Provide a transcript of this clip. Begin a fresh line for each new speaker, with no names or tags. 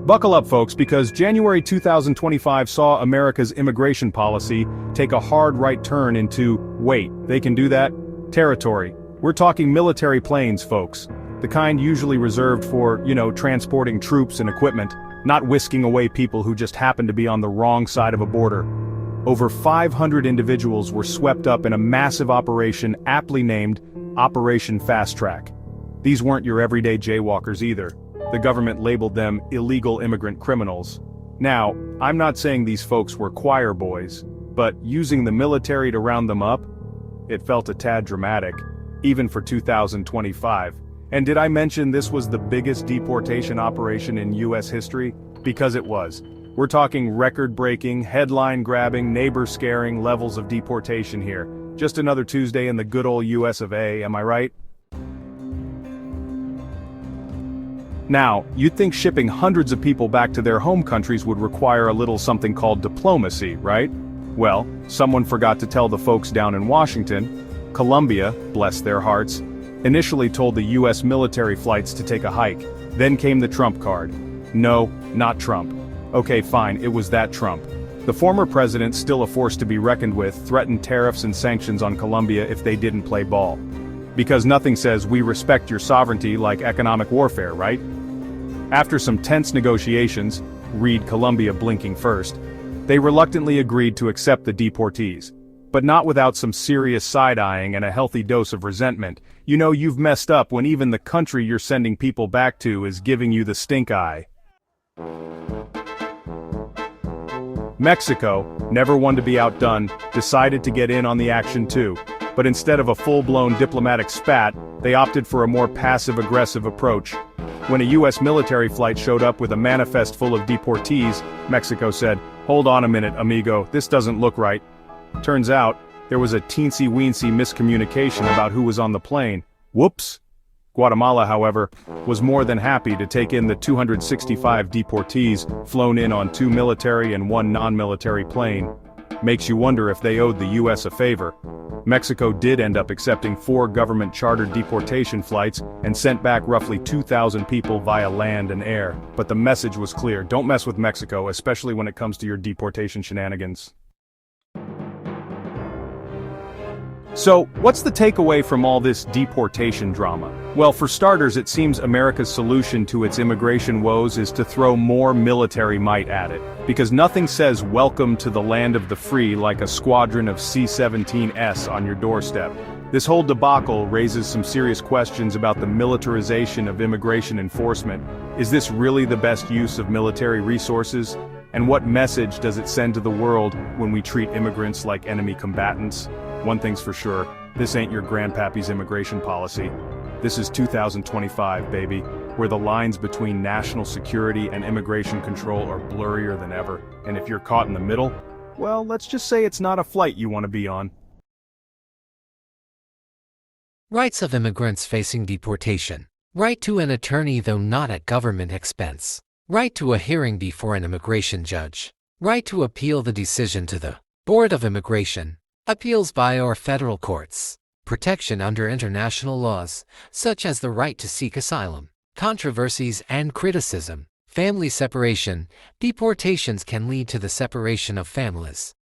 Buckle up, folks, because January 2025 saw America's immigration policy take a hard right turn into, wait, they can do that? Territory. We're talking military planes, folks. The kind usually reserved for, transporting troops and equipment, not whisking away people who just happen to be on the wrong side of a border. Over 500 individuals were swept up in a massive operation aptly named Operation Fast Track. These weren't your everyday jaywalkers either. The government labeled them illegal immigrant criminals. Now, I'm not saying these folks were choir boys, but using the military to round them up? It felt a tad dramatic, even for 2025. And did I mention this was the biggest deportation operation in US history? Because it was. We're talking record-breaking, headline-grabbing, neighbor-scaring levels of deportation here. Just another Tuesday in the good old US of A, am I right? Now, you'd think shipping hundreds of people back to their home countries would require a little something called diplomacy, right? Well, someone forgot to tell the folks down in Washington. Colombia, bless their hearts, initially told the US military flights to take a hike. Then came the Trump card. No, not Trump. Okay, fine, it was that Trump. The former president, still a force to be reckoned with, threatened tariffs and sanctions on Colombia if they didn't play ball. Because nothing says we respect your sovereignty like economic warfare, right? After some tense negotiations, read Colombia blinking first, they reluctantly agreed to accept the deportees. But not without some serious side-eyeing and a healthy dose of resentment. You know you've messed up when even the country you're sending people back to is giving you the stink eye. Mexico, never one to be outdone, decided to get in on the action too. But instead of a full-blown diplomatic spat, they opted for a more passive-aggressive approach. When a US military flight showed up with a manifest full of deportees, Mexico said, "Hold on a minute, amigo, this doesn't look right." Turns out, there was a teensy-weensy miscommunication about who was on the plane. Whoops! Guatemala, however, was more than happy to take in the 265 deportees flown in on 2 military and 1 non-military plane. Makes you wonder if they owed the US a favor. Mexico did end up accepting 4 government-chartered deportation flights and sent back roughly 2,000 people via land and air. But the message was clear: don't mess with Mexico, especially when it comes to your deportation shenanigans. So, what's the takeaway from all this deportation drama? Well, for starters, it seems America's solution to its immigration woes is to throw more military might at it. Because nothing says welcome to the land of the free like a squadron of C-17s on your doorstep. This whole debacle raises some serious questions about the militarization of immigration enforcement. Is this really the best use of military resources? And what message does it send to the world when we treat immigrants like enemy combatants? One thing's for sure, this ain't your grandpappy's immigration policy. This is 2025, baby, where the lines between national security and immigration control are blurrier than ever. And if you're caught in the middle, well, let's just say it's not a flight you want to be on.
Rights of immigrants facing deportation. Right to an attorney though not at government expense. Right to a hearing before an immigration judge. Right to appeal the decision to the Board of Immigration. Appeals by or federal courts. Protection under international laws, such as the right to seek asylum. Controversies and criticism. Family separation. Deportations can lead to the separation of families.